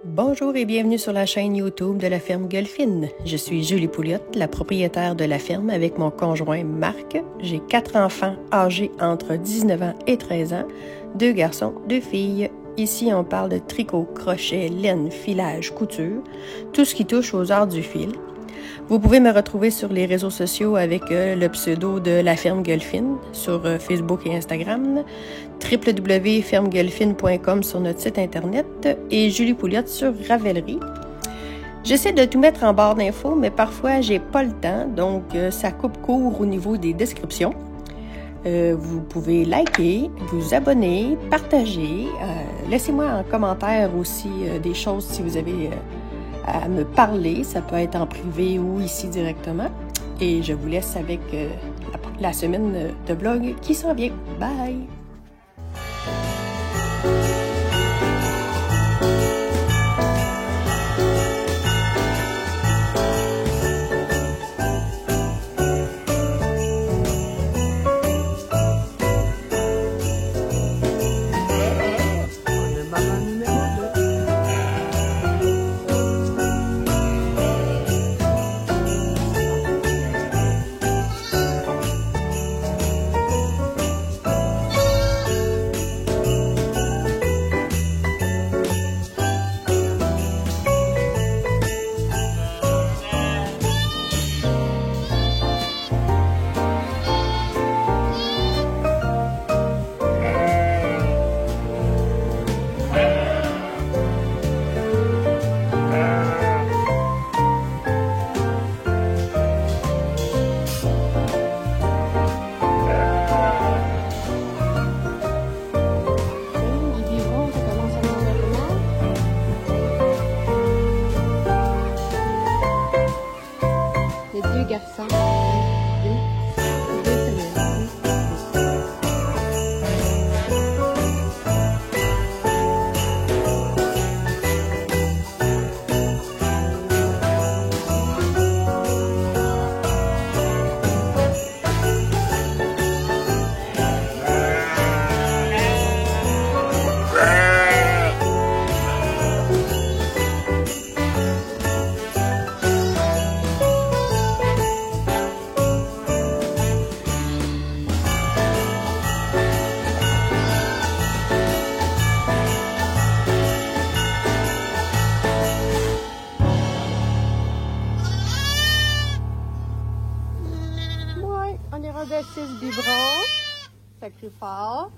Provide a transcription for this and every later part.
Bonjour et bienvenue sur la chaîne YouTube de la ferme Gueulefine. Je suis Julie Pouliot, la propriétaire de la ferme avec mon conjoint Marc. J'ai 4 enfants âgés entre 19 ans et 13 ans, 2 garçons, 2 filles. Ici, on parle de tricot, crochet, laine, filage, couture, tout ce qui touche aux arts du fil. Vous pouvez me retrouver sur les réseaux sociaux avec le pseudo de la ferme Gueulefine sur Facebook et Instagram, www.fermegueulefine.com sur notre site internet et Julie Pouliot sur Ravelry. J'essaie de tout mettre en barre d'infos, mais parfois j'ai pas le temps, donc ça coupe court au niveau des descriptions. Vous pouvez liker, vous abonner, partager. Laissez-moi en commentaire aussi des choses si vous avez à me parler. Ça peut être en privé ou ici directement. Et je vous laisse avec la semaine de blog qui s'en vient. Bye! Garçons. On est rendu à 6 biberons. Ça crie fort.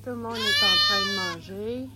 Tout le monde est en train de manger.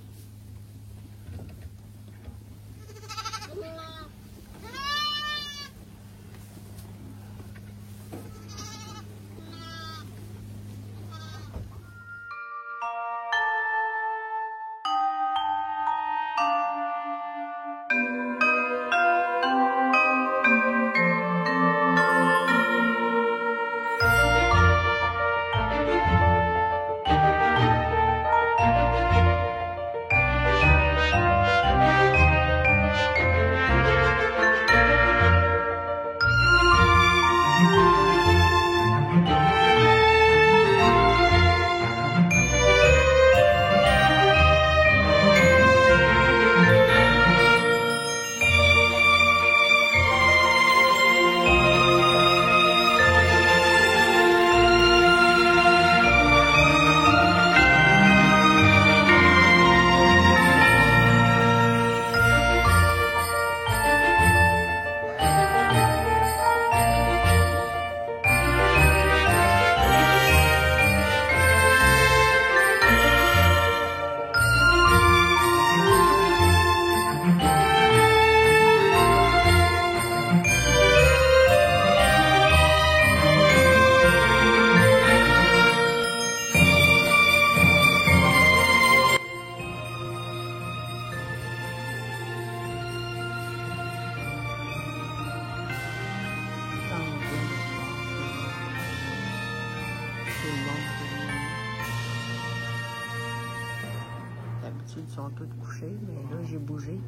D'habitude, ils sont tous couchés, mais là, j'ai bougé.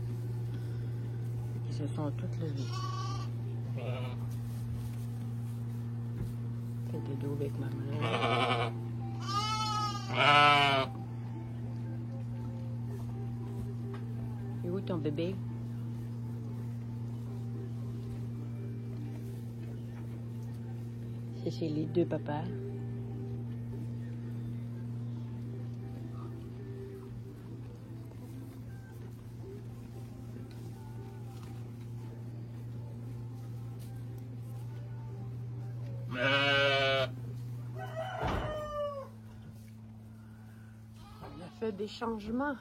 Ils se sont tous levés. Fais des dos avec ma mère. Et où ton bébé? Ça, c'est les deux papas. On a fait des changements.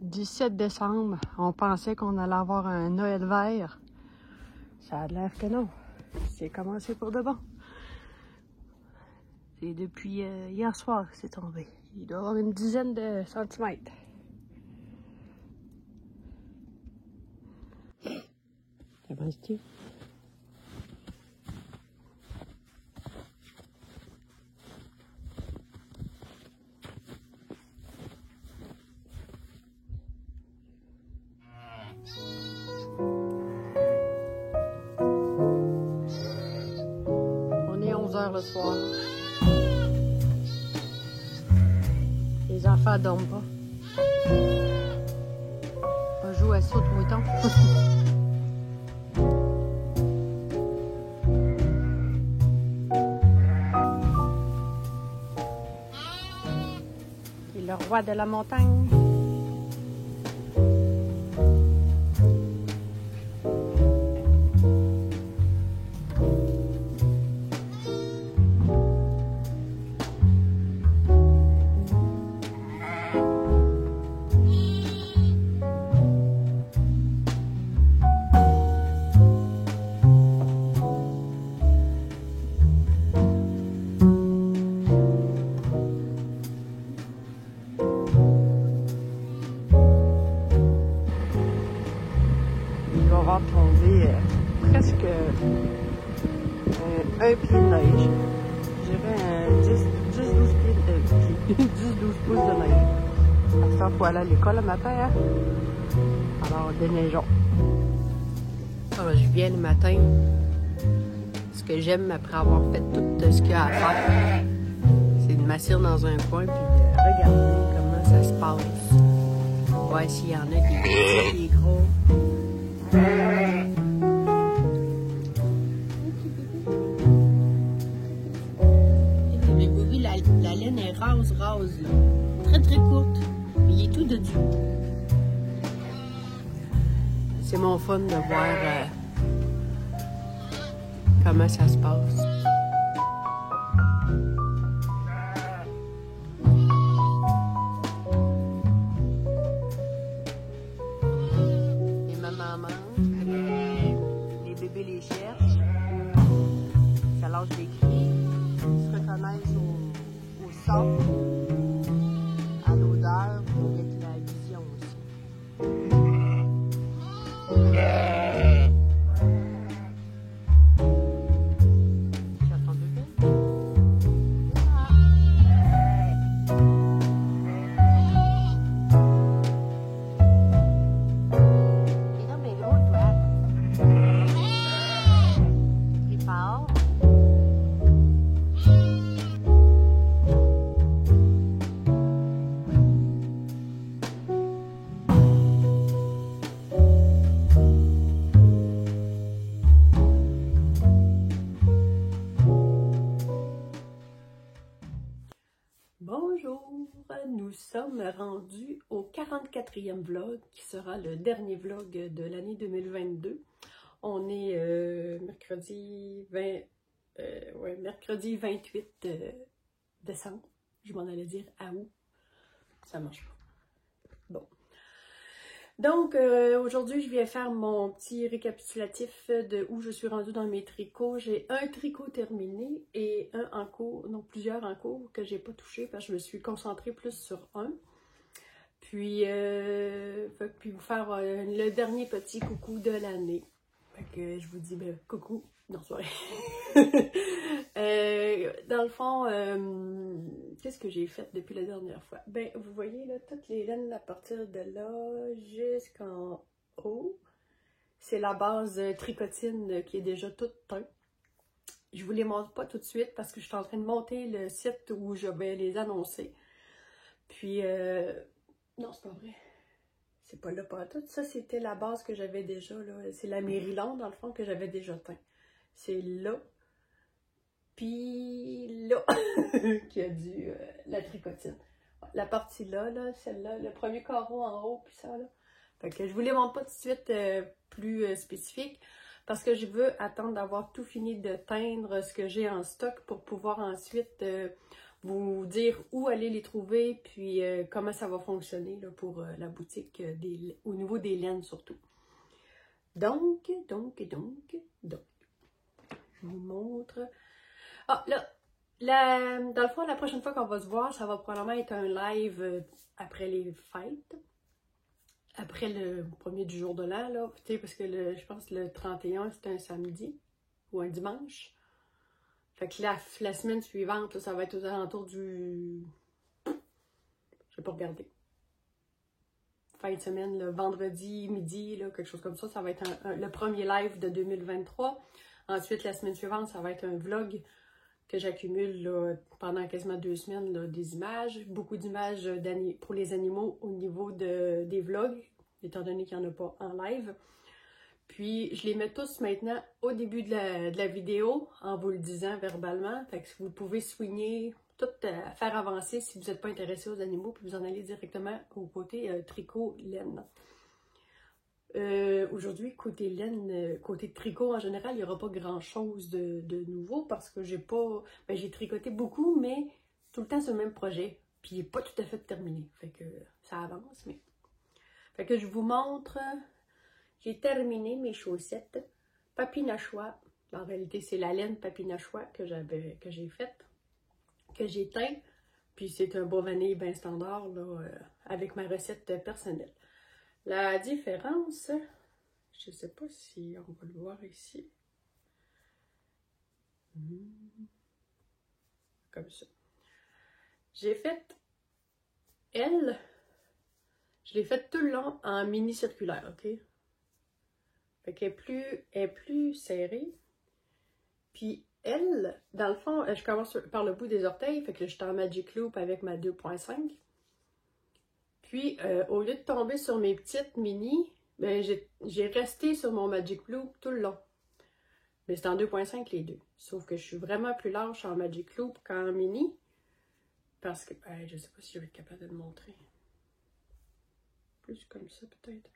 « 17 décembre, on pensait qu'on allait avoir un Noël vert. Ça a l'air que non. C'est commencé pour de bon. C'est depuis hier soir que c'est tombé. Il doit y avoir une dizaine de centimètres. Ça penses-tu? On est 11 h le soir. Les enfants dorment pas. On joue à saute-mouton. Et le roi de la montagne. Tomber presque un pied de neige. Je dirais 10-12 pouces de neige. À ça, il faut aller à l'école le matin. Hein? Alors, déneigeons. Alors, je viens le matin. Ce que j'aime après avoir fait tout ce qu'il y a à faire, c'est de m'asseoir dans un coin et de regarder comment ça se passe. Voir s'il y en a des petits, des gros. La laine est rase, là. Très, très courte. Mais il est tout dodu. C'est mon fun de voir comment ça se passe. Et ma maman, les bébés les cherchent. Ça lâche des cris. Ils se reconnaissent au son, à l'odeur, avec la vision aussi. Cherche ton bébé. Il est dans mes gros doigts. Prépare. Bonjour, nous sommes rendus au 44e vlog qui sera le dernier vlog de l'année 2022. On est mercredi 28 décembre. Je m'en allais dire à août. Ça marche pas. Bon. Donc, aujourd'hui, je viens faire mon petit récapitulatif de où je suis rendue dans mes tricots. J'ai un tricot terminé et un en cours, non, plusieurs en cours que j'ai pas touché parce que je me suis concentrée plus sur un. Puis vous faire le dernier petit coucou de l'année. Fait que je vous dis, ben, coucou. Non, soirée. Dans le fond, qu'est-ce que j'ai fait depuis la dernière fois? Ben, vous voyez, là, toutes les laines à partir de là jusqu'en haut. C'est la base tricotine qui est déjà toute teinte. Je vous les montre pas tout de suite parce que je suis en train de monter le site où je vais les annoncer. Puis, non, c'est pas vrai. C'est pas là pas tout. Ça, c'était la base que j'avais déjà, là. C'est la Maryland, dans le fond, que j'avais déjà teint. C'est là. Puis là, qui a la tricotine. La partie là, celle-là, le premier carreau en haut, puis ça, là. Fait que je vous les montre pas tout de suite plus spécifique. Parce que je veux attendre d'avoir tout fini de teindre ce que j'ai en stock pour pouvoir ensuite vous dire où aller les trouver, puis comment ça va fonctionner là, pour la boutique au niveau des laines surtout. Donc, je vous montre. Ah, là, dans le fond, la prochaine fois qu'on va se voir, ça va probablement être un live après les fêtes. Après le premier du jour de l'an, là, tu sais, parce que je pense que le 31, c'est un samedi ou un dimanche. Fait que la semaine suivante, là, ça va être aux alentours du... Je vais pas regarder. Fin de semaine, le vendredi, midi, là, quelque chose comme ça. Ça va être le premier live de 2023. Ensuite, la semaine suivante, ça va être un vlog que j'accumule pendant quasiment 2 semaines, là, des images. Beaucoup d'images pour les animaux au niveau des vlogs, étant donné qu'il n'y en a pas en live. Puis, je les mets tous maintenant au début de la vidéo, en vous le disant verbalement. Fait que vous pouvez soigner, tout faire avancer si vous n'êtes pas intéressé aux animaux, puis vous en allez directement au côté tricot laine. Aujourd'hui, côté laine, côté tricot en général, il n'y aura pas grand-chose de nouveau parce que j'ai tricoté beaucoup, mais tout le temps sur le même projet. Puis, il n'est pas tout à fait terminé. Fait que ça avance, mais... Fait que je vous montre... J'ai terminé mes chaussettes Papinachois. En réalité, c'est la laine Papinachois que j'ai faite, que j'ai teint. Puis c'est un beau vanille bien standard là, avec ma recette personnelle. La différence, je ne sais pas si on va le voir ici. Comme ça. J'ai fait, je l'ai faite tout le long en mini circulaire, ok? Fait qu'elle est plus serrée. Puis elle, dans le fond, je commence par le bout des orteils. Fait que je suis en Magic Loop avec ma 2.5. Puis, au lieu de tomber sur mes petites mini, ben, j'ai resté sur mon Magic Loop tout le long. Mais c'est en 2.5 les deux. Sauf que je suis vraiment plus large en Magic Loop qu'en mini. Parce que, je sais pas si je vais être capable de le montrer. Plus comme ça peut-être.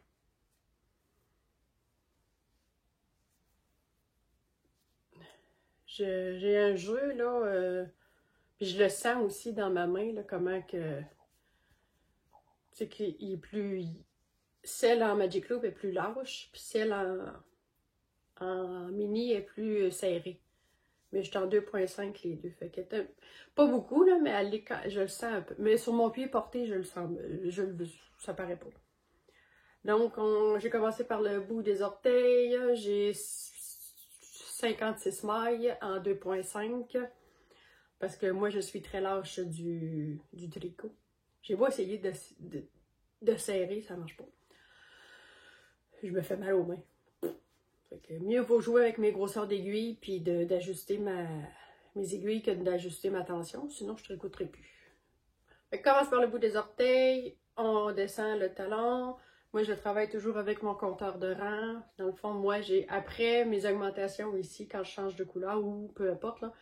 J'ai un jeu, là, puis je le sens aussi dans ma main, là, comment que... Tu sais qu'il est plus... Celle en Magic Loop est plus large, puis celle en mini est plus serrée. Mais je suis en 2.5 les deux, fait que pas beaucoup, là, mais je le sens un peu. Mais sur mon pied porté, je le sens, ça paraît pas. Donc, j'ai commencé par le bout des orteils, j'ai 56 mailles en 2.5 parce que moi je suis très lâche du tricot. J'ai beau essayer de serrer, ça marche pas. Je me fais mal aux mains. Fait que mieux vaut jouer avec mes grosseurs d'aiguilles puis d'ajuster mes aiguilles que d'ajuster ma tension, sinon je tricoterai plus. Fait que commence par le bout des orteils, on descend le talon. Moi, je travaille toujours avec mon compteur de rang. Dans le fond, moi, après mes augmentations ici, quand je change de couleur ou peu importe, là,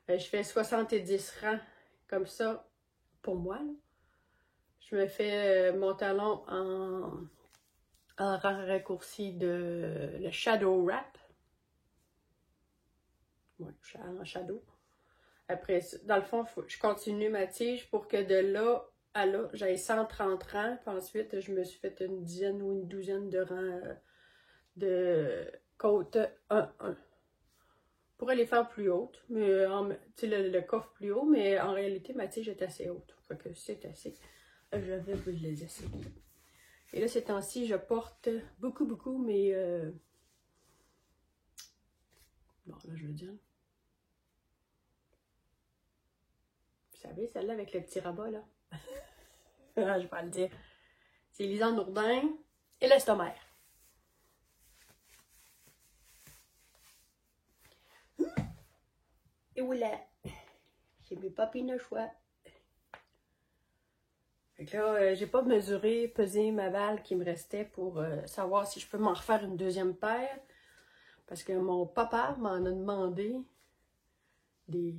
je fais 70 rangs comme ça pour moi. Là. Je me fais mon talon en rang raccourci de le Shadow Wrap. Ouais, en shadow. Après, dans le fond, je continue ma tige pour que de là à là, j'avais 130 rangs. Puis ensuite, je me suis fait une dizaine ou une douzaine de rangs de côte 1-1. Je pourrais les faire plus hautes, mais tu sais, le coffre plus haut, mais en réalité, ma tige est assez haute. Fait que c'est assez. Je vais vous les essayer. Et là, ces temps-ci, je porte beaucoup mes... Bon, là, je veux dire. Vous savez, celle-là avec le petit rabat, là. Je vais pas le dire. C'est Lisanne Nourdin et l'Estomer. roulants. C'est mes papinachois. Fait que là, j'ai pas mesuré, pesé ma balle qui me restait pour savoir si je peux m'en refaire une deuxième paire. Parce que mon papa m'en a demandé des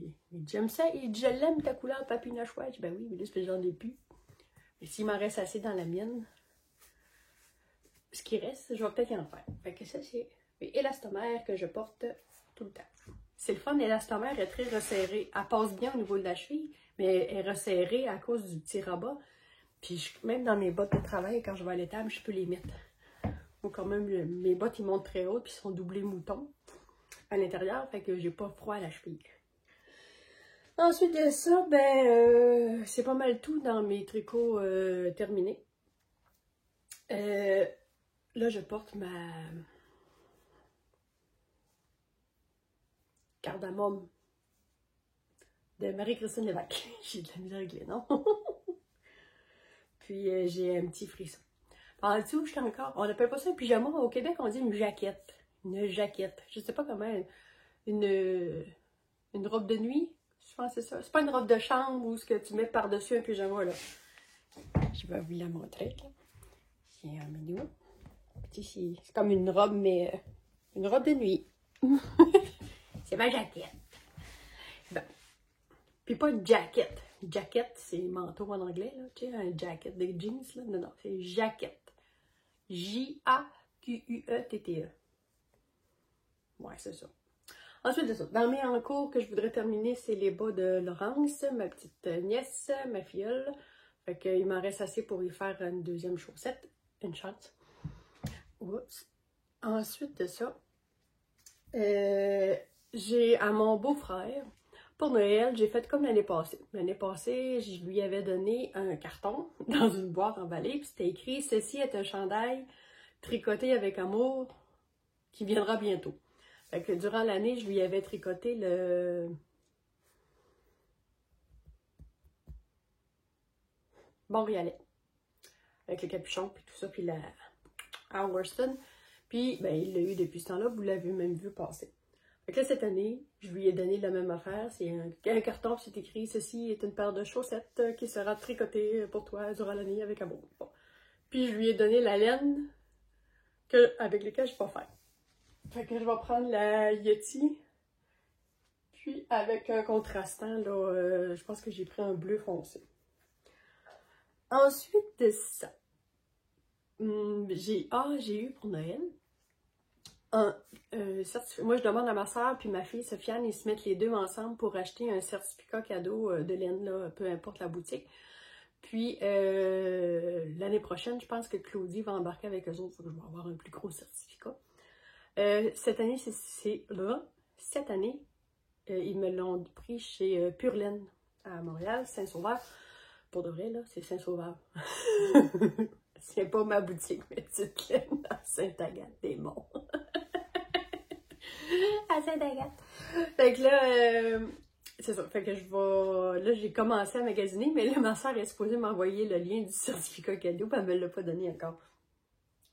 j'aime ça, et je l'aime ta couleur papinachois. Je dis ben oui, mais là, c'est j'en ai plus. Mais s'il m'en reste assez dans la mienne, ce qui reste, je vais peut-être y en faire. Fait que ça, c'est l'élastomère que je porte tout le temps. C'est le fun, l'élastomère est très resserré. Elle passe bien au niveau de la cheville, mais elle est resserrée à cause du petit rabat. Puis même dans mes bottes de travail, quand je vais à l'étable, je peux les mettre. Donc quand même, mes bottes, ils montent très haut, puis ils sont doublés moutons à l'intérieur, fait que j'ai pas froid à la cheville. Ensuite de ça, ben, c'est pas mal tout dans mes tricots terminés. Là, je porte ma cardamome de Marie-Christine Lévesque. J'ai de la misère avec les noms. Puis j'ai un petit frisson. En dessous, je suis encore. On appelle pas ça un pyjama. Au Québec, on dit une jaquette. Une jaquette. Je sais pas comment. Une robe de nuit. Je pense que c'est ça. C'est pas une robe de chambre ou ce que tu mets par-dessus un pyjama, là. Je vais vous la montrer, là. C'est un menu. C'est comme une robe, mais une robe de nuit. C'est ma jaquette. Bon. Puis pas une jaquette. Jacket, c'est manteau en anglais, là. Tu sais, un jacket, des jeans, là. Non, non, c'est jaquette. J-A-Q-U-E-T-T-E. Ouais, c'est ça. Ensuite de ça, dans mes encours que je voudrais terminer, c'est les bas de Laurence, ma petite nièce, ma filleule. Fait qu'il m'en reste assez pour y faire une deuxième chaussette. Une chance. Oups. Ensuite de ça, j'ai à mon beau-frère, pour Noël, j'ai fait comme l'année passée. L'année passée, je lui avais donné un carton dans une boîte emballée, puis c'était écrit « Ceci est un chandail tricoté avec amour qui viendra bientôt ». Fait que durant l'année, je lui avais tricoté le Montréalais, avec le capuchon, puis tout ça, puis la à Worston. Puis, ben, il l'a eu depuis ce temps-là, vous l'avez même vu passer. Fait que là, cette année, je lui ai donné la même affaire. C'est un carton, c'est écrit « Ceci est une paire de chaussettes qui sera tricotée pour toi durant l'année avec amour. » Bon. Puis, je lui ai donné la laine avec laquelle je vais faire. Fait que je vais prendre la Yeti. Puis, avec un contrastant, là, je pense que j'ai pris un bleu foncé. Ensuite de ça, j'ai eu pour Noël un certificat. Moi, je demande à ma soeur puis ma fille Sofiane, ils se mettent les deux ensemble pour acheter un certificat cadeau de laine, là, peu importe la boutique. Puis, l'année prochaine, je pense que Claudie va embarquer avec eux autres. Faut que je vais avoir un plus gros certificat. Cette année, cette année, ils me l'ont pris chez Pure Laine à Montréal, Saint-Sauveur. Pour de vrai, là, c'est Saint-Sauveur. C'est pas ma boutique, mais petite laine à Sainte-Agathe-des-Monts. À Sainte-Agathe. Fait que là, c'est ça. Fait que je vais. Là, j'ai commencé à magasiner, mais là, ma soeur est supposée m'envoyer le lien du certificat cadeau, puis elle me l'a pas donné encore.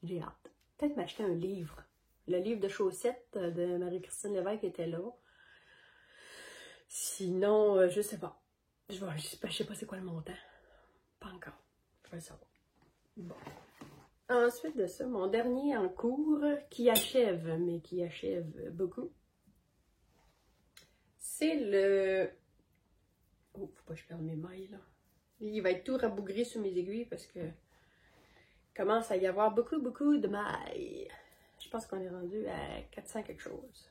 J'ai hâte. Peut-être m'acheter un livre. Le livre de chaussettes de Marie-Christine Lévesque était là. Sinon, je sais pas. Je sais pas c'est quoi le montant. Pas encore. Je vais le savoir. Bon. Ensuite de ça, mon dernier en cours, qui achève, mais qui achève beaucoup, c'est le... Oh, faut pas que je perde mes mailles, là. Il va être tout rabougri sur mes aiguilles parce que commence à y avoir beaucoup de mailles. Je pense qu'on est rendu à 400 quelque chose.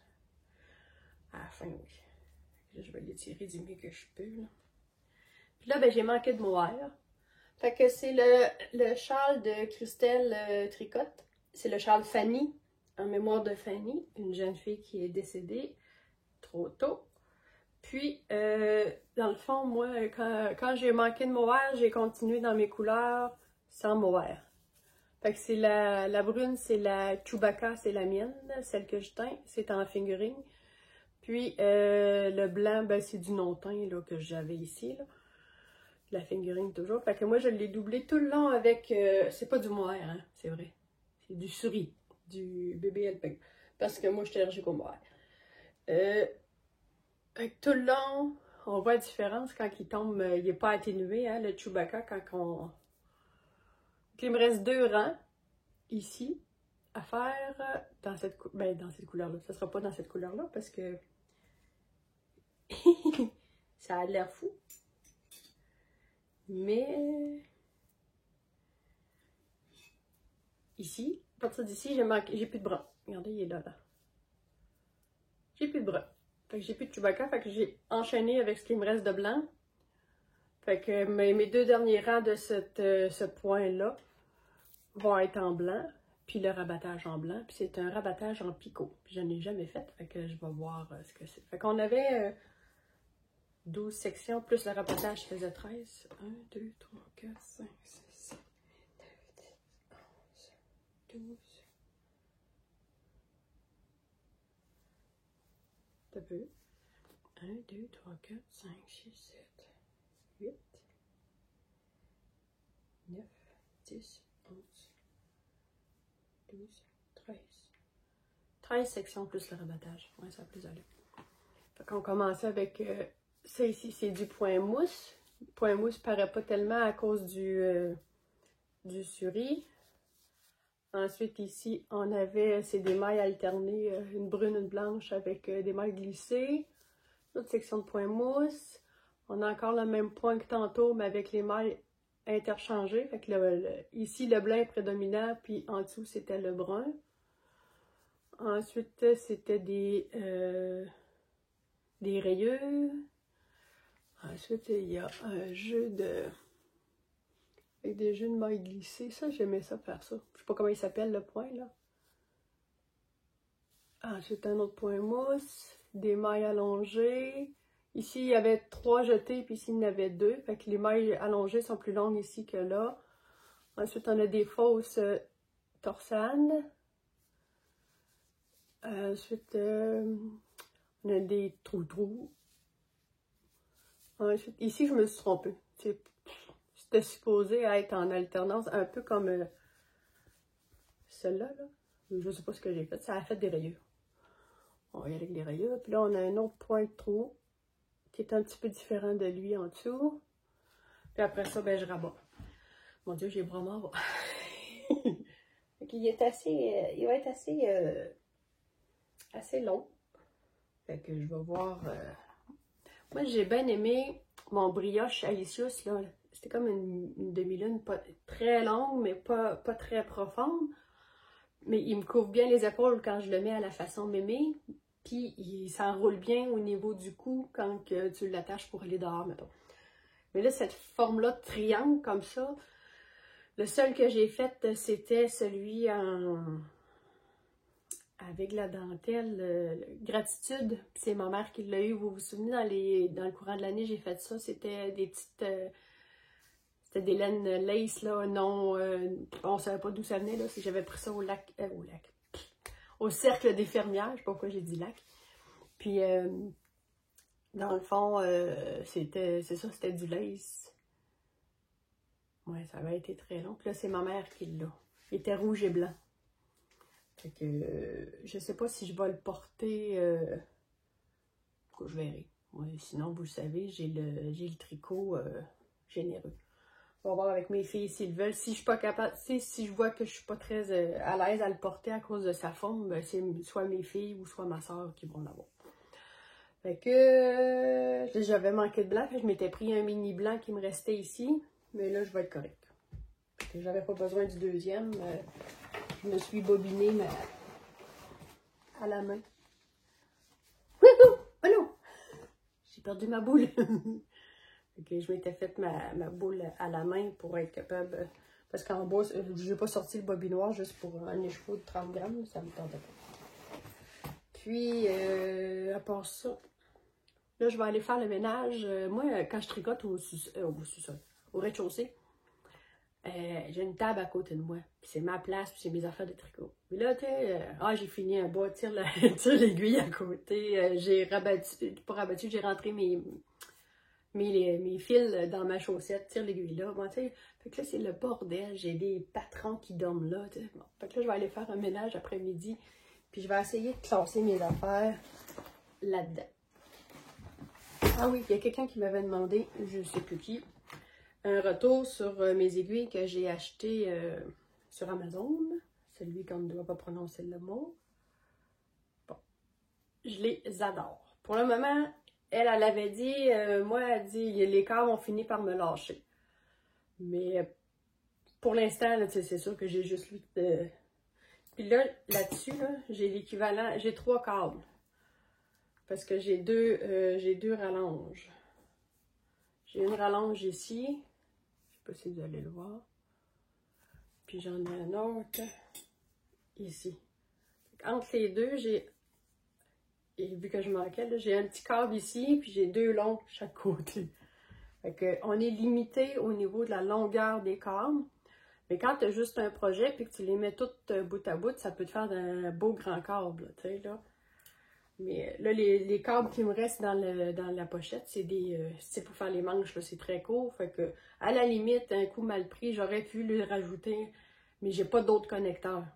À la fin, oui. Je vais l'étirer du mieux que je peux, là. Puis là, ben, j'ai manqué de mohair. Fait que c'est le châle de Christelle Tricotte. C'est le châle Fanny, en mémoire de Fanny, une jeune fille qui est décédée trop tôt. Puis, dans le fond, moi, quand j'ai manqué de mohair, j'ai continué dans mes couleurs sans mohair. Fait que c'est la brune, c'est la Chewbacca, c'est la mienne, celle que je teins, c'est en fingering. Puis, le blanc, ben, c'est du non-teint là, que j'avais ici, là. La fingering toujours. Fait que moi, je l'ai doublé tout le long avec... c'est pas du mohair, hein, c'est vrai. C'est du souris, du bébé alpin. Parce que moi, je suis allergique au mohair. Tout le long, on voit la différence quand il tombe, il n'est pas atténué, hein, le Chewbacca, quand on... Donc, il me reste 2 rangs, ici, à faire dans cette, dans cette couleur-là. Ça ne sera pas dans cette couleur-là, parce que ça a l'air fou. Mais... Ici, à partir d'ici, j'ai plus de bras. Regardez, il est là. J'ai plus de bras. Fait que j'ai plus de Chewbacca, fait que j'ai enchaîné avec ce qui me reste de blanc. Fait que mes 2 derniers rangs de ce point-là vont être en blanc, puis le rabattage en blanc, puis c'est un rabattage en picot. Puis je n'ai jamais fait, fait que je vais voir ce que c'est. Fait qu'on avait 12 sections, plus le rabattage faisait 13. 1, 2, 3, 4, 5, 6, 7, 8, 9, 10, 11, 12... T'as peu. 1, 2, 3, 4, 5, 6, 7, 8, 9, 10, 11, 12, 13. 13 sections plus le rabattage. Ouais, ça a plus allé. Fait qu'on commençait avec ça ici, c'est du point mousse. Le point mousse paraît pas tellement à cause du suri. Ensuite, ici, on avait, c'est des mailles alternées, une brune, une blanche avec des mailles glissées. L'autre section de point mousse. On a encore le même point que tantôt, mais avec les mailles interchangées. Fait que ici, le blanc est prédominant, puis en dessous, c'était le brun. Ensuite, c'était des rayures. Ensuite, il y a un jeu avec des jeux de mailles glissées. Ça, j'aimais ça faire ça. Je sais pas comment il s'appelle le point, là. Ensuite, un autre point mousse. Des mailles allongées. Ici, il y avait 3 jetés, puis ici, il y en avait 2. Fait que les mailles allongées sont plus longues ici que là. Ensuite, on a des fausses torsanes. Ensuite, on a des trous-trous. Ensuite, ici, je me suis trompée. C'était supposé être en alternance, un peu comme celle-là. Là. Je sais pas ce que j'ai fait. Ça a fait des rayures. On va y aller avec les rayures. Puis là, on a un autre point de trou qui est un petit peu différent de lui en dessous. Puis après ça, ben, je rabats. Mon Dieu, j'ai les bras morts. Il est assez, il va être assez long. Fait que je vais voir. Moi, j'ai bien aimé mon brioche Alicius, là. C'était comme une demi-lune, pas très longue, mais pas très profonde. Mais il me couvre bien les épaules quand je le mets à la façon mémé. Puis il s'enroule bien au niveau du cou quand que tu l'attaches pour aller dehors, mettons. Mais là, cette forme-là de triangle comme ça, le seul que j'ai fait, c'était celui avec la dentelle Gratitude. C'est ma mère qui l'a eu. Vous vous souvenez, dans le courant de l'année, j'ai fait ça. C'était des petites... c'était des laines lace, là, non... on savait pas d'où ça venait, là. J'avais pris ça au cercle des fermières. Je sais pas pourquoi j'ai dit lac. Puis, dans le fond, c'était du lace. Ouais, ça avait été très long. Puis là, c'est ma mère qui l'a. Il était rouge et blanc. Fait que je sais pas si je vais le porter. Je verrai. Ouais, sinon, vous le savez, j'ai le tricot généreux. On va voir avec mes filles s'ils veulent. Si je suis pas capable, si je vois que je suis pas très à l'aise à le porter à cause de sa forme, ben, c'est soit mes filles ou soit ma soeur qui vont l'avoir. Fait que j'avais manqué de blanc, je m'étais pris un mini blanc qui me restait ici, mais là je vais être correct. J'avais pas besoin du deuxième. Je me suis bobinée à la main. Oh non! J'ai perdu ma boule. Okay, je m'étais fait ma boule à la main pour être capable. Parce qu'en bas, je n'ai pas sorti le bobinoir juste pour un écheveau de 30 grammes. Ça me tentait pas. Puis, à part ça, là, je vais aller faire le ménage. Moi, quand je tricote au rez-de-chaussée, j'ai une table à côté de moi. Puis c'est ma place, puis c'est mes affaires de tricot. Mais là, tu sais, j'ai fini un bas, tire l'aiguille à côté. J'ai rabattu, pas rabattu, j'ai rentré mes fils dans ma chaussette, tire l'aiguille là. Bon, tu sais, fait que là, c'est le bordel. J'ai des patrons qui dorment là, tu sais. Bon, fait que là, je vais aller faire un ménage après-midi. Puis je vais essayer de classer mes affaires là-dedans. Ah oui, il y a quelqu'un qui m'avait demandé, je ne sais plus qui, un retour sur mes aiguilles que j'ai achetées sur Amazon. Celui qu'on ne doit pas prononcer le mot. Bon, je les adore. Pour le moment, elle avait dit, moi, elle dit, les câbles ont fini par me lâcher. Mais pour l'instant, c'est sûr que j'ai juste 8. Puis là-dessus, j'ai l'équivalent, j'ai 3 câbles. Parce que j'ai deux rallonges. J'ai une rallonge ici. Je sais pas si vous allez le voir. Puis j'en ai un autre ici. Entre les deux, et vu que je manquais, j'ai un petit câble ici, puis j'ai 2 longs de chaque côté. Fait que on est limité au niveau de la longueur des câbles. Mais quand tu as juste un projet, puis que tu les mets toutes bout à bout, ça peut te faire un beau grand câble, tu sais, là. Mais là, les câbles qui me restent dans la pochette, c'est pour faire les manches, c'est très court. Fait que, à la limite, un coup mal pris, j'aurais pu le rajouter, mais j'ai pas d'autres connecteurs.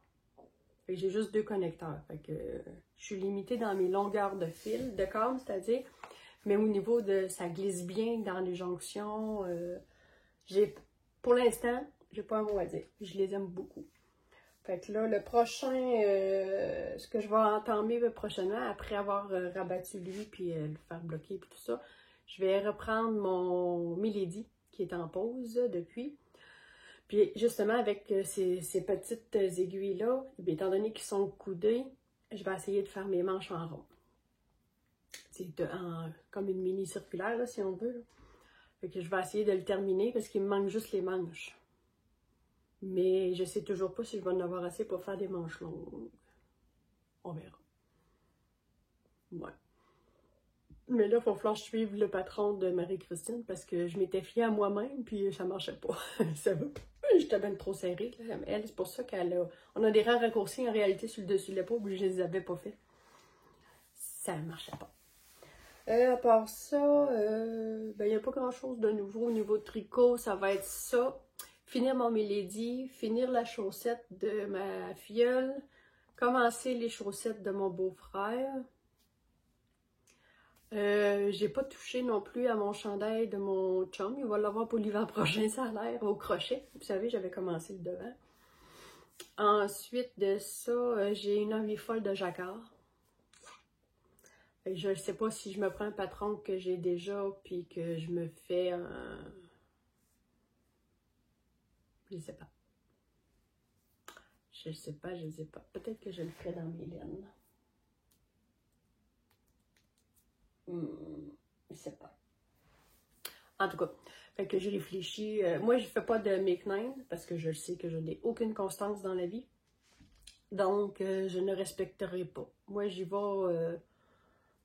Fait que j'ai juste 2 connecteurs. Fait que je suis limitée dans mes longueurs de fil, de câbles, c'est-à-dire. Mais au niveau de, ça glisse bien dans les jonctions. Pour l'instant, j'ai pas un mot à dire. Je les aime beaucoup. Fait que là, le prochain, ce que je vais entamer prochainement, après avoir rabattu lui, puis le faire bloquer, puis tout ça, je vais reprendre mon Milady, qui est en pause depuis. Puis justement, avec ces petites aiguilles-là, étant donné qu'ils sont coudés, je vais essayer de faire mes manches en rond. C'est comme une mini circulaire, là, si on veut. Là. Fait que je vais essayer de le terminer parce qu'il me manque juste les manches. Mais je sais toujours pas si je vais en avoir assez pour faire des manches longues. On verra. Ouais. Mais là, il va falloir que je suive le patron de Marie-Christine parce que je m'étais fiée à moi-même puis ça marchait pas. Ça va. J'étais bien trop serrée. Là. Elle, c'est pour ça on a des rangs raccourcis en réalité sur le dessus de l'épaule, mais je les avais pas fait. Ça marchait pas. À part ça, il n'y a pas grand-chose de nouveau au niveau de tricot. Ça va être ça. Finir mon Milady, finir la chaussette de ma filleule, commencer les chaussettes de mon beau-frère. J'ai pas touché non plus à mon chandail de mon chum. Il va l'avoir pour l'hiver prochain, ça a l'air, au crochet. Vous savez, j'avais commencé le devant. Ensuite de ça, j'ai une envie folle de jacquard. Je ne sais pas si je me prends un patron que j'ai déjà, puis que je me fais un... Je sais pas. Je sais pas. Peut-être que je le ferai dans mes laines. Je sais pas. En tout cas, fait que j'ai réfléchi. Moi, je fais pas de make-nine parce que je sais que je n'ai aucune constance dans la vie. Donc, je ne respecterai pas. Moi, j'y vais...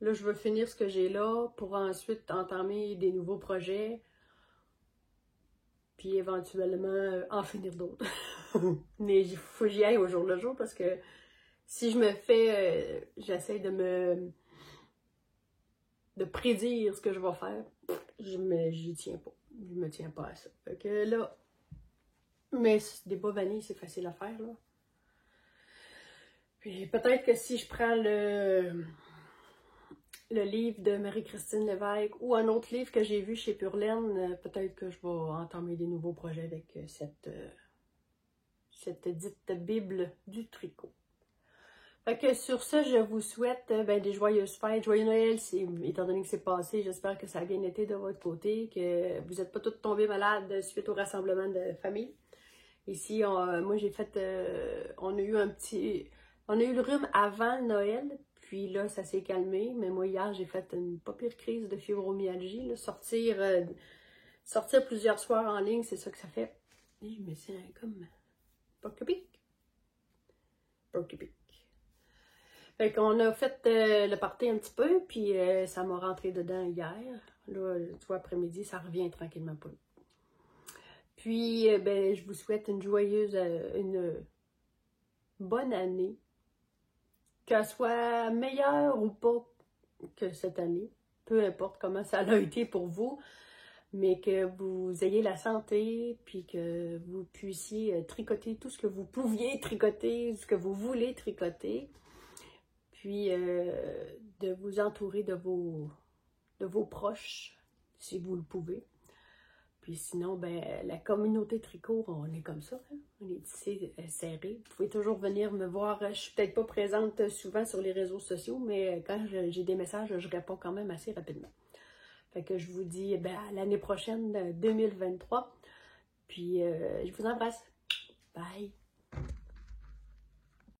là, je veux finir ce que j'ai là pour ensuite entamer des nouveaux projets. Puis éventuellement en finir d'autres. Mais il faut que j'y aille au jour le jour parce que si je me fais, j'essaie de prédire ce que je vais faire, j'y tiens pas. Je me tiens pas à ça. Fait que là, mais des bas vanille, c'est facile à faire, là. Puis peut-être que si je prends le livre de Marie-Christine Lévesque ou un autre livre que j'ai vu chez Purlaine, peut-être que je vais entamer des nouveaux projets avec cette dite Bible du tricot. Fait que sur ça, je vous souhaite des joyeuses fêtes, joyeux Noël, étant donné que c'est passé, j'espère que ça a bien été de votre côté, que vous n'êtes pas toutes tombées malades suite au rassemblement de famille. Ici, moi j'ai fait, on a eu le rhume avant Noël, puis là, ça s'est calmé. Mais moi, hier, j'ai fait une pas pire crise de fibromyalgie. Là. Sortir plusieurs soirs en ligne, c'est ça que ça fait. Et je me sens comme porc-épic. Fait qu'on a fait le party un petit peu, puis ça m'a rentré dedans hier. Là, tu vois, après-midi, ça revient tranquillement pas. Puis, je vous souhaite une bonne année. Qu'elle soit meilleure ou pas que cette année, peu importe comment ça a été pour vous, mais que vous ayez la santé, puis que vous puissiez tricoter tout ce que vous pouviez tricoter, ce que vous voulez tricoter, puis de vous entourer de vos de vos proches, si vous le pouvez. Puis sinon, ben, la communauté tricot, on est comme ça, hein? On est ici serré. Vous pouvez toujours venir me voir. Je suis peut-être pas présente souvent sur les réseaux sociaux, mais quand j'ai des messages, je réponds quand même assez rapidement. Fait que je vous dis ben, à l'année prochaine, 2023. Puis je vous embrasse. Bye!